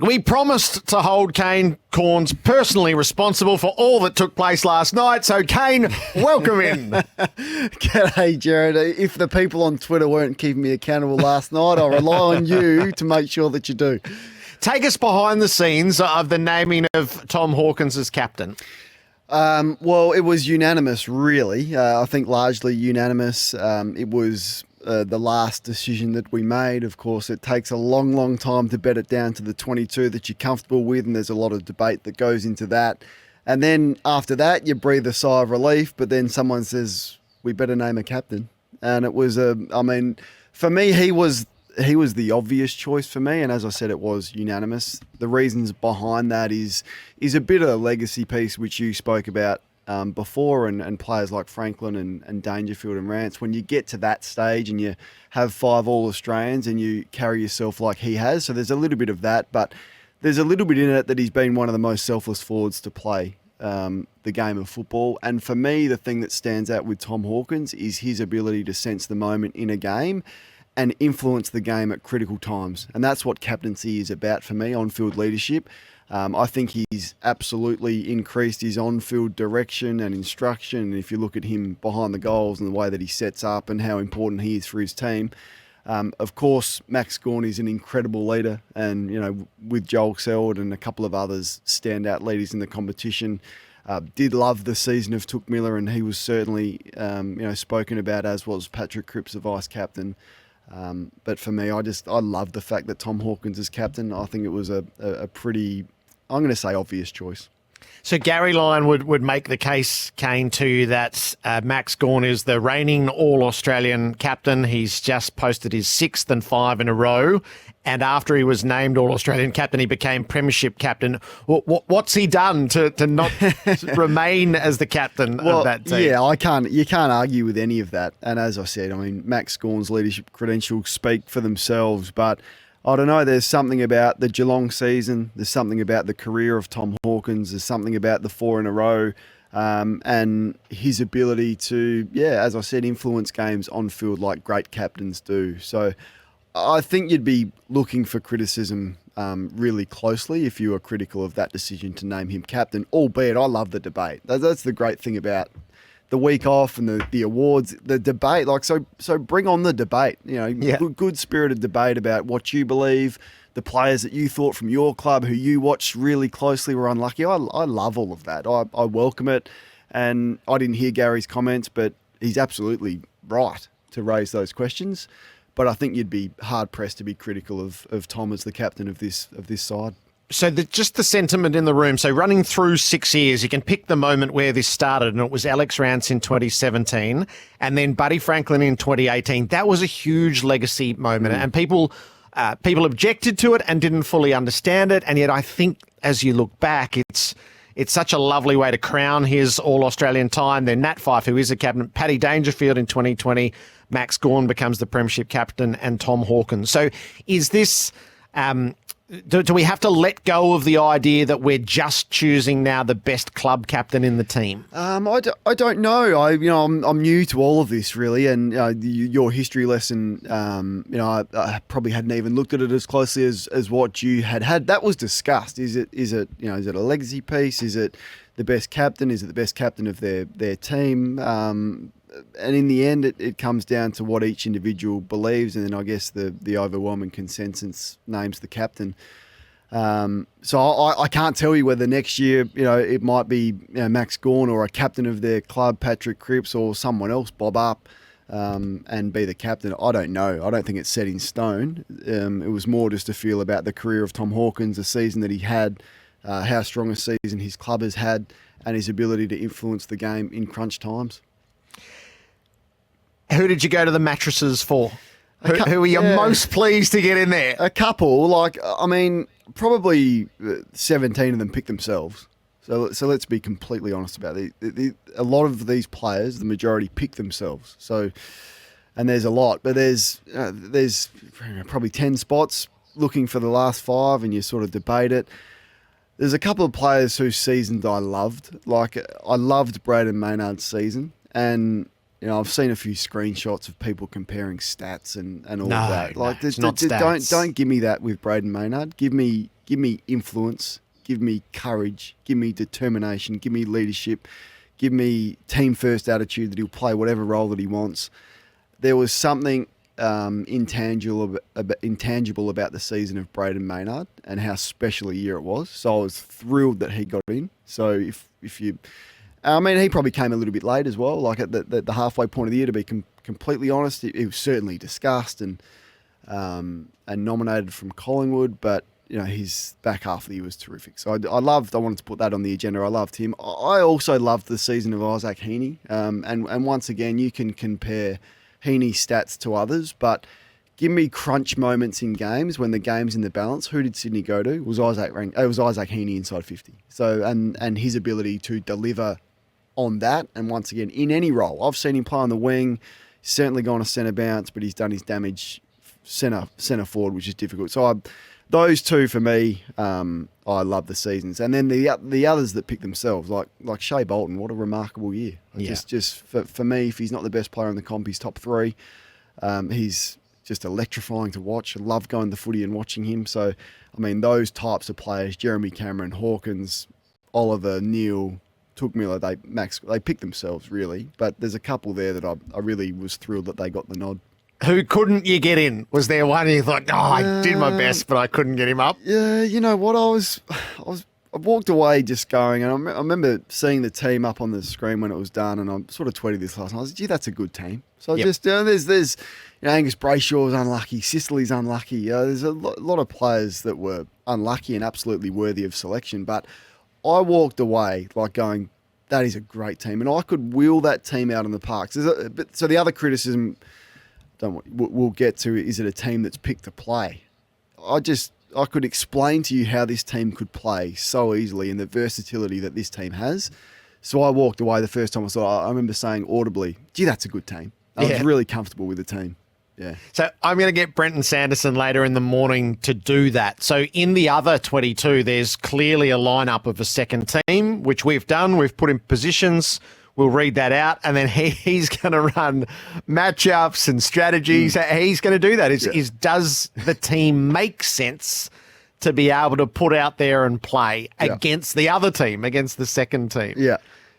We promised to hold Kane Cornes personally responsible for all that took place last night. So, Kane, welcome in. G'day, Gerard. If the people on Twitter weren't keeping me accountable last night, I rely on you to make sure that you do. Take us behind the scenes of the naming of Tom Hawkins as captain. Well, it was unanimous, really. I think largely unanimous. It was the last decision that we made. Of course, it takes a long, long time to bet it down to the 22 that you're comfortable with, and there's a lot of debate that goes into that. And then after that, you breathe a sigh of relief, but then someone says, we better name a captain. And it was, for me, he was the obvious choice for me, and as I said, it was unanimous. The reasons behind that is a bit of a legacy piece, which you spoke about before, and players like Franklin and Dangerfield and Rance. When you get to that stage and you have 5 All Australians and you carry yourself like he has, so there's a little bit of that, but there's a little bit in it that he's been one of the most selfless forwards to play the game of football. And for me, the thing that stands out with Tom Hawkins is his ability to sense the moment in a game and influence the game at critical times. And that's what captaincy is about for me, on-field leadership. I think he's absolutely increased his on-field direction and instruction. And if you look at him behind the goals and the way that he sets up and how important he is for his team, of course, Max Gawn is an incredible leader. And, you know, with Joel Selwood and a couple of others standout leaders in the competition, did love the season of Touk Miller, and he was certainly, spoken about, as was Patrick Cripps, the vice-captain. But for me, I love the fact that Tom Hawkins is captain. I think it was a pretty, I'm going to say, obvious choice. So Gary Lyon would make the case, Kane, to you that Max Gawn is the reigning All-Australian captain. He's just posted his 6th and 5 in a row. And after he was named All-Australian captain, he became Premiership captain. What's he done to not remain as the captain of that team? Yeah, you can't argue with any of that. And as I said, I mean, Max Gawn's leadership credentials speak for themselves, but I don't know, there's something about the Geelong season, there's something about the career of Tom Hawkins, there's something about the 4 in a row, and his ability to, as I said, influence games on field like great captains do. So I think you'd be looking for criticism really closely if you were critical of that decision to name him captain, albeit I love the debate. That's the great thing about the week off and the awards, the debate. Like, so bring on the debate. You know, good spirited debate about what you believe, the players that you thought from your club who you watched really closely were unlucky. I love all of that. I welcome it, and I didn't hear Gary's comments, but he's absolutely right to raise those questions. But I think you'd be hard pressed to be critical of Tom as the captain of this side. So just the sentiment in the room. So running through 6 years, you can pick the moment where this started, and it was Alex Rance in 2017 and then Buddy Franklin in 2018. That was a huge legacy moment, and people objected to it and didn't fully understand it. And yet I think as you look back, it's such a lovely way to crown his All-Australian time. Then Nat Fyfe, who is a captain, Paddy Dangerfield in 2020, Max Gawn becomes the Premiership captain, and Tom Hawkins. So is this... Do we have to let go of the idea that we're just choosing now the best club captain in the team? I don't know. I'm new to all of this, really, and your history lesson. I probably hadn't even looked at it as closely as what you had. That was discussed. Is it a legacy piece? Is it the best captain? Is it the best captain of their team? And in the end, it comes down to what each individual believes, and then I guess the overwhelming consensus names the captain. So I can't tell you whether next year, it might be Max Gawn or a captain of their club, Patrick Cripps, or someone else bob up and be the captain. I don't know. I don't think it's set in stone. It was more just a feel about the career of Tom Hawkins, the season that he had, how strong a season his club has had, and his ability to influence the game in crunch times. Who did you go to the mattresses for? Who are you most pleased to get in there? A couple. Probably 17 of them picked themselves. So let's be completely honest about it. A lot of these players, the majority, pick themselves. So, and there's a lot, but there's probably 10 spots looking for the last 5, and you sort of debate it. There's a couple of players whose seasons I loved. Like, I loved Braden Maynard's season, and I've seen a few screenshots of people comparing stats and all of that. It's not stats. Don't give me that with Braden Maynard. Give me Give me influence. Give me courage. Give me determination. Give me leadership. Give me team first attitude that he'll play whatever role that he wants. There was something intangible about the season of Braden Maynard and how special a year it was. So I was thrilled that he got in. So if you, I mean, he probably came a little bit late as well. Like at the halfway point of the year, to be completely honest, it was certainly discussed and nominated from Collingwood, but his back half of the year was terrific. So I wanted to put that on the agenda. I loved him. I also loved the season of Isaac Heaney. And once again, you can compare Heaney's stats to others, but give me crunch moments in games when the game's in the balance. Who did Sydney go to? It was Isaac Heaney inside 50. So and his ability to deliver on that, and once again in any role. I've seen him play on the wing. He's certainly gone to centre bounce, but he's done his damage centre forward, which is difficult. So those two for me, I love the seasons, and then the others that pick themselves, like Shea Bolton. What a remarkable year! Just for me, if he's not the best player in the comp, he's top 3. He's just electrifying to watch. I love going to footy and watching him. So, I mean, those types of players: Jeremy Cameron, Hawkins, Oliver, Neil, Took Miller. They pick themselves really, but there's a couple there that I really was thrilled that they got the nod. Who couldn't you get in? Was there one you thought, I did my best, but I couldn't get him up? Yeah, you know what? I walked away just going, and I remember seeing the team up on the screen when it was done, and I sort of tweeted this last night. I was like, gee, that's a good team. So there's Angus Brayshaw's unlucky, Sicily's unlucky. There's a lot of players that were unlucky and absolutely worthy of selection, but I walked away like going, that is a great team, and I could wheel that team out on the parks. So the other criticism we'll get to, is it a team that's picked to play? I could explain to you how this team could play so easily and the versatility that this team has. So I walked away the first time I saw it. I remember saying audibly, gee, that's a good team. I was really comfortable with the team. Yeah. So I'm going to get Brenton Sanderson later in the morning to do that. So in the other 22, there's clearly a lineup of a second team, which we've done. We've put in positions. We'll read that out, and then he's going to run matchups and strategies. He's going to do that. Does the team make sense to be able to put out there and play against the other team, against the second team?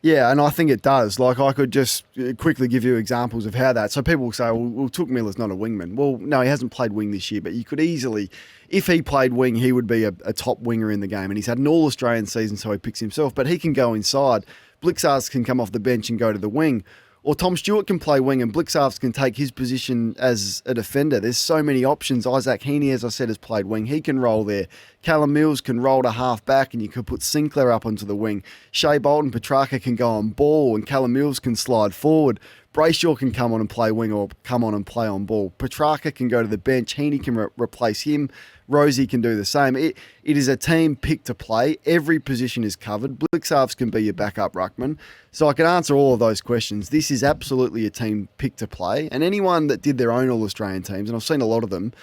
Yeah, and I think it does. Like, I could just quickly give you examples of how that. So people will say, well, Took Miller's not a wingman. Well, no, he hasn't played wing this year, but you could easily, if he played wing, he would be a top winger in the game. And he's had an All-Australian season, so he picks himself, but he can go inside. Blixarves can come off the bench and go to the wing. Or Tom Stewart can play wing and Blixarves can take his position as a defender. There's so many options. Isaac Heaney, as I said, has played wing. He can roll there. Callum Mills can roll to half back and you could put Sinclair up onto the wing. Shea Bolton, Petrarca can go on ball and Callum Mills can slide forward. Brayshaw can come on and play wing or come on and play on ball. Petrarca can go to the bench. Heaney can replace him. Rosie can do the same. It is a team picked to play. Every position is covered. Blixarves can be your backup ruckman. So I can answer all of those questions. This is absolutely a team picked to play. And anyone that did their own All-Australian teams, and I've seen a lot of them,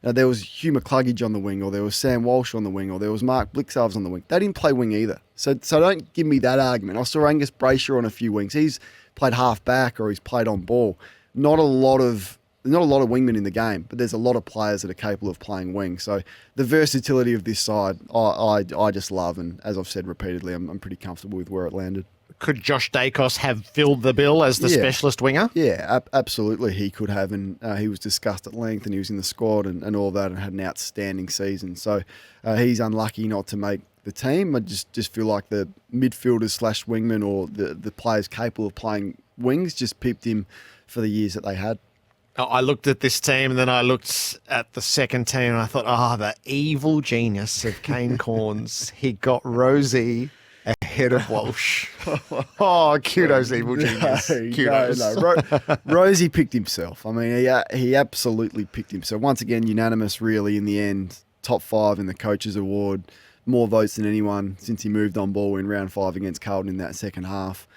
there was Hugh McCluggage on the wing, or there was Sam Walsh on the wing, or there was Mark Blixarves on the wing. They didn't play wing either. So don't give me that argument. I saw Angus Brayshaw on a few wings. He's played half back or he's played on ball. Not a lot of wingmen in the game, but there's a lot of players that are capable of playing wing. So the versatility of this side, I just love, and as I've said repeatedly, I'm pretty comfortable with where it landed. Could Josh Dacos have filled the bill as the specialist winger? Yeah, absolutely he could have, and he was discussed at length, and he was in the squad and all that, and had an outstanding season. So he's unlucky not to make the team. I just feel like the midfielders / wingmen or the players capable of playing wings just pipped him for the years that they had. I looked at this team and then I looked at the second team and I thought, the evil genius of Kane Cornes. He got Rosie ahead of Walsh. Kudos, evil genius. Kudos. No. Rosie picked himself. I mean, he absolutely picked himself. Once again, unanimous really in the end. Top 5 in the Coaches Award. More votes than anyone since he moved on ball in round 5 against Carlton in that second half.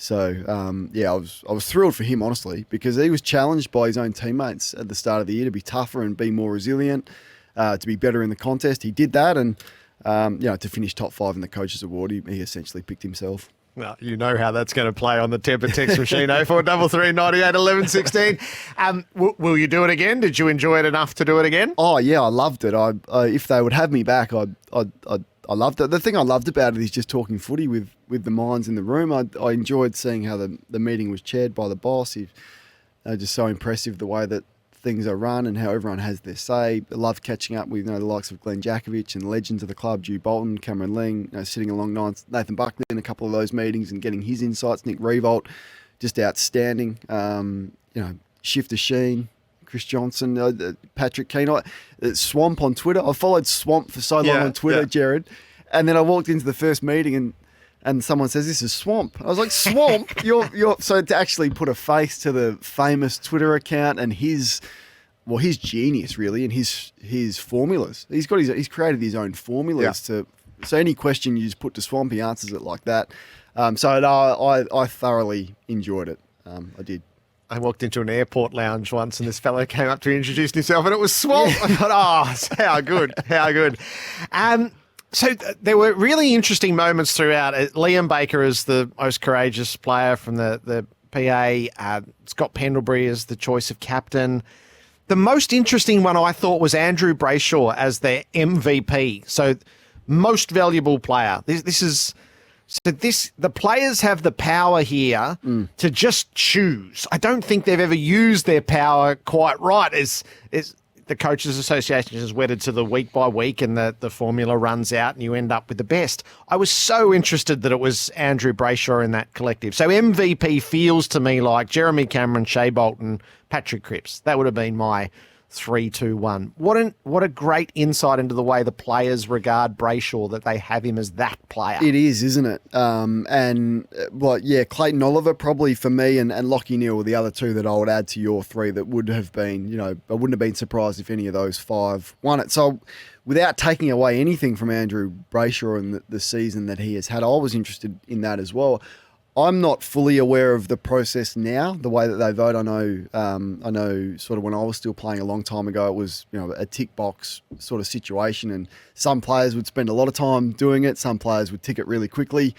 So, I was thrilled for him, honestly, because he was challenged by his own teammates at the start of the year to be tougher and be more resilient, to be better in the contest. He did that, and to finish top 5 in the Coaches Award, he essentially picked himself. Well, you know how that's going to play on the Temper text machine, 0433 98 11 16. Will you do it again? Did you enjoy it enough to do it again? Oh yeah, I loved it. If they would have me back, I loved it. The thing I loved about it is just talking footy with the minds in the room. I enjoyed seeing how the meeting was chaired by the boss. Just so impressive the way that things are run and how everyone has their say. I love catching up with the likes of Glenn Jakovich and legends of the club, Drew Bolton, Cameron Ling, sitting along Nathan Buckley in a couple of those meetings and getting his insights. Nick Revolt, just outstanding. Shifter Sheen, Chris Johnson, Patrick Kane, Swamp on Twitter. I followed Swamp for so long on Twitter, Gerard, and then I walked into the first meeting and someone says, "This is Swamp." I was like, "Swamp? You're..." So to actually put a face to the famous Twitter account and his genius really, and his formulas. He's created his own formulas so any question you just put to Swamp, he answers it like that. I thoroughly enjoyed it. I did. I walked into an airport lounge once and this fellow came up to introduce himself and it was Swamp. I thought, how good. So there were really interesting moments throughout. Liam Baker is the most courageous player from the PA. Scott Pendlebury is the choice of captain. The most interesting one I thought was Andrew Brayshaw as their MVP. So most valuable player. The players have the power here to just choose. I don't think they've ever used their power quite right. The Coaches Association is wedded to the week by week and the formula runs out and you end up with the best. I was so interested that it was Andrew Brayshaw in that collective. So MVP feels to me like Jeremy Cameron, Shea Bolton, Patrick Cripps. That would have been my 3-2-1. What a great insight into the way the players regard Brayshaw, that they have him as that player. It is, isn't it? Clayton Oliver probably for me and Lachie Neale were the other two that I would add to your three that would have been, I wouldn't have been surprised if any of those five won it. So without taking away anything from Andrew Brayshaw and the season that he has had, I was interested in that as well. I'm not fully aware of the process now, the way that they vote. I know sort of when I was still playing a long time ago, it was, a tick box sort of situation, and some players would spend a lot of time doing it. Some players would tick it really quickly.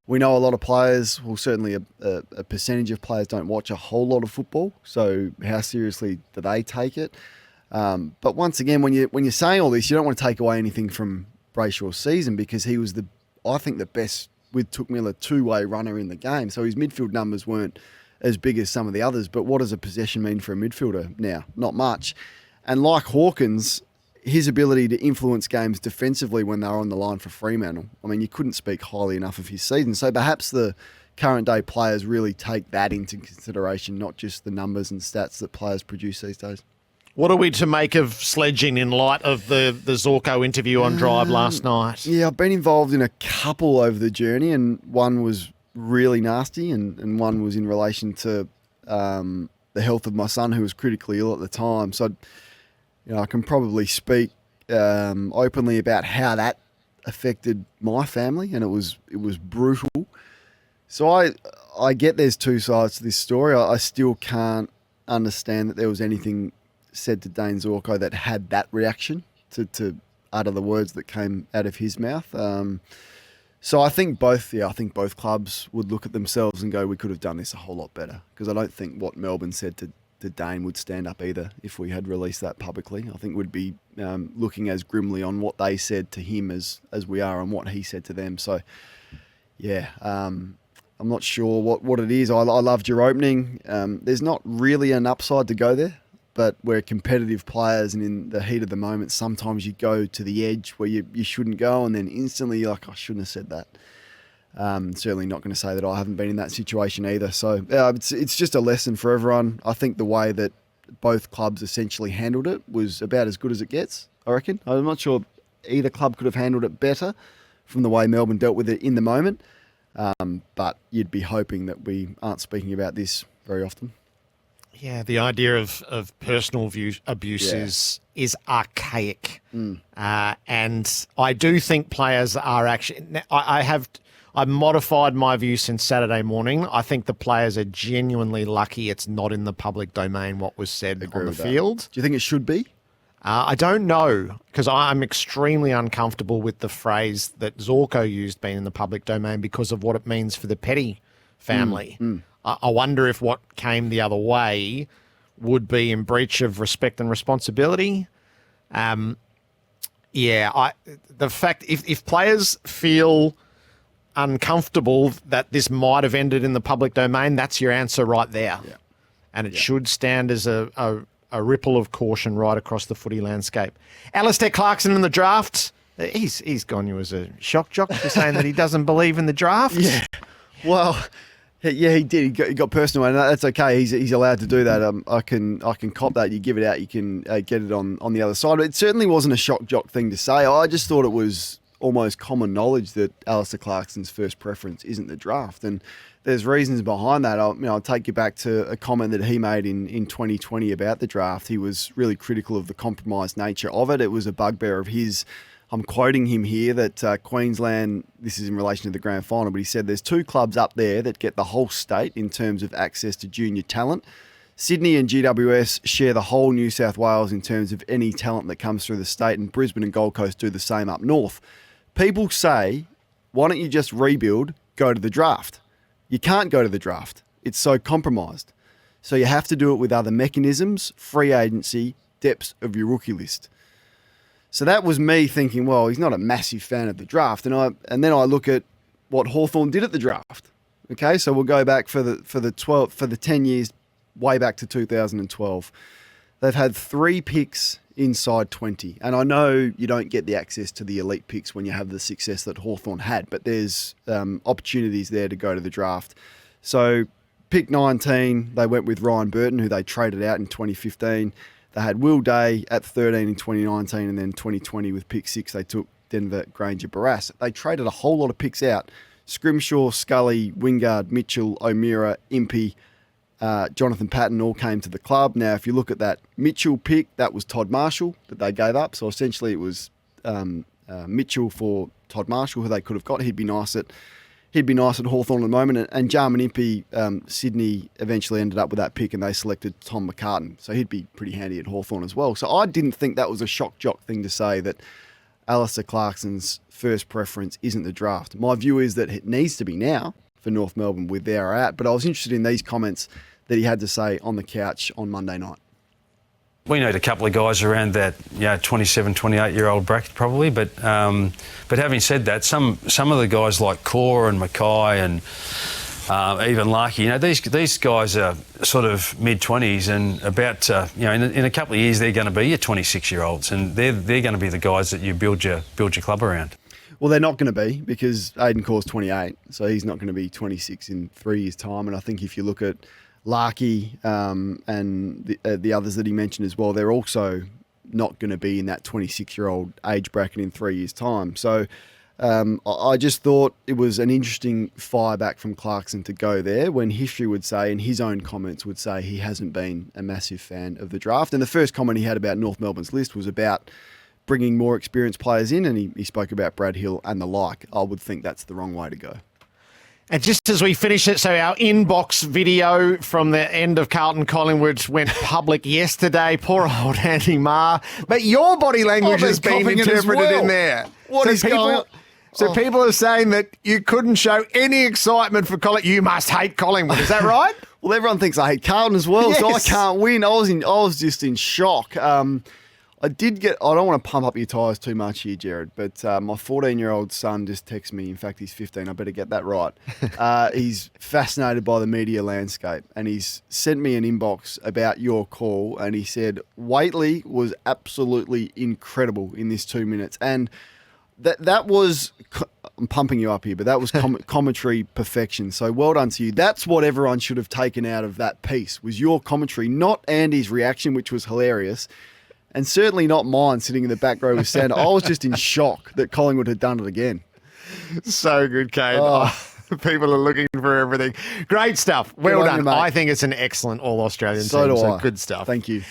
We know a lot of players, well, certainly a percentage of players don't watch a whole lot of football. So how seriously do they take it? But once again, when you're saying all this, you don't want to take away anything from Brayshaw's season, because he was I think the best with Touk Miller two-way runner in the game. So his midfield numbers weren't as big as some of the others, but what does a possession mean for a midfielder now? Not much. And like Hawkins, his ability to influence games defensively when they were on the line for Fremantle, I mean, you couldn't speak highly enough of his season. So perhaps the current day players really take that into consideration, not just the numbers and stats that players produce these days. What are we to make of sledging in light of the Zorko interview on Drive last night? Yeah, I've been involved in a couple over the journey, and one was really nasty, and one was in relation to the health of my son, who was critically ill at the time. So, I can probably speak openly about how that affected my family, and it was brutal. So I get there's two sides to this story. I still can't understand that there was anything said to Dane Zorko that had that reaction to utter the words that came out of his mouth. So I think both clubs would look at themselves and go, we could have done this a whole lot better, because I don't think what Melbourne said to Dane would stand up either if we had released that publicly. I think we'd be looking as grimly on what they said to him as we are on what he said to them. So, yeah, I'm not sure what it is. I loved your opening. There's not really an upside to go there, but we're competitive players, and in the heat of the moment, sometimes you go to the edge where you shouldn't go, and then instantly you're like, I shouldn't have said that. Certainly not going to say that I haven't been in that situation either. So it's just a lesson for everyone. I think the way that both clubs essentially handled it was about as good as it gets, I reckon. I'm not sure either club could have handled it better from the way Melbourne dealt with it in the moment. But you'd be hoping that we aren't speaking about this very often. Yeah, the idea of personal abuse is archaic. And I do think players are actually... I've modified my view since Saturday morning. I think the players are genuinely lucky it's not in the public domain what was said on the field. Do you think it should be? I don't know, because I'm extremely uncomfortable with the phrase that Zorko used being in the public domain because of what it means for the Petty family. I wonder if what came the other way would be in breach of respect and responsibility. The fact if players feel uncomfortable that this might have ended in the public domain, that's your answer right there. Yeah. And it should stand as a ripple of caution right across the footy landscape. Alistair Clarkson in the draft, he's gone you as a shock jock for saying that he doesn't believe in the draft. Yeah. Well, yeah, he did. He got personal, and that's okay. He's allowed to do that. I can cop that. You give it out, you can get it on the other side. But it certainly wasn't a shock jock thing to say. I just thought it was almost common knowledge that Alistair Clarkson's first preference isn't the draft, and there's reasons behind that. I'll take you back to a comment that he made in 2020 about the draft. He was really critical of the compromised nature of it. It was a bugbear of his. I'm quoting him here that Queensland, this is in relation to the grand final, but he said there's 2 clubs up there that get the whole state in terms of access to junior talent. Sydney and GWS share the whole New South Wales in terms of any talent that comes through the state, and Brisbane and Gold Coast do the same up north. People say, why don't you just rebuild, go to the draft? You can't go to the draft. It's so compromised. So you have to do it with other mechanisms, free agency, depths of your rookie list. So that was me thinking, well, he's not a massive fan of the draft. And then I look at what Hawthorn did at the draft. Okay, so we'll go back for the 10 years, way back to 2012. They've had 3 picks inside 20. And I know you don't get the access to the elite picks when you have the success that Hawthorn had, but there's opportunities there to go to the draft. So pick 19, they went with Ryan Burton, who they traded out in 2015. They had Will Day at 13 in 2019, and then 2020 with pick 6, they took Denver Granger Barras. They traded a whole lot of picks out. Scrimshaw, Scully, Wingard, Mitchell, O'Meara, Impey, Jonathan Patton all came to the club. Now, if you look at that Mitchell pick, that was Todd Marshall that they gave up. So essentially it was Mitchell for Todd Marshall, who they could have got. He'd be nice at Hawthorn at the moment. And Jarman Impey, Sydney eventually ended up with that pick, and they selected Tom McCartan. So he'd be pretty handy at Hawthorn as well. So I didn't think that was a shock jock thing to say that Alistair Clarkson's first preference isn't the draft. My view is that it needs to be now for North Melbourne with where they're at. But I was interested in these comments that he had to say on the couch on Monday night. We need a couple of guys around that 27, 28-year-old bracket probably. But having said that, some of the guys like Core and Mackay and even Larky, these guys are sort of mid-20s and about to, in a couple of years they're going to be your 26-year-olds, and they're going to be the guys that you build your club around. Well, they're not going to be, because Aiden Core's 28, so he's not going to be 26 in 3 years' time. And I think if you look at Larky and the others that he mentioned as well, they're also not going to be in that 26-year-old age bracket in 3 years' time. So I just thought it was an interesting fire back from Clarkson to go there when history would say, and his own comments would say, he hasn't been a massive fan of the draft. And the first comment he had about North Melbourne's list was about bringing more experienced players in, and he spoke about Brad Hill and the like. I would think that's the wrong way to go. And just as we finish it, so our inbox video from the end of Carlton Collingwood went public yesterday. Poor old Andy Marr. But your body language has been interpreted in there. What is going on? So people are saying that you couldn't show any excitement for Collingwood. You must hate Collingwood. Is that right? Well, everyone thinks I hate Carlton as well, so I can't win. I was just in shock. I don't want to pump up your tyres too much here, Gerard, but my 14-year-old son just texted me. In fact, he's 15. I better get that right. He's fascinated by the media landscape, and he's sent me an inbox about your call, and he said, Whateley was absolutely incredible in this 2 minutes. And that was, I'm pumping you up here, but that was commentary perfection. So well done to you. That's what everyone should have taken out of that piece, was your commentary, not Andy's reaction, which was hilarious. And certainly not mine sitting in the back row with Sandra. I was just in shock that Collingwood had done it again. So good, Kane. People are looking for everything. Great stuff. Well done. I think it's an excellent All-Australian team. So do I. Good stuff. Thank you.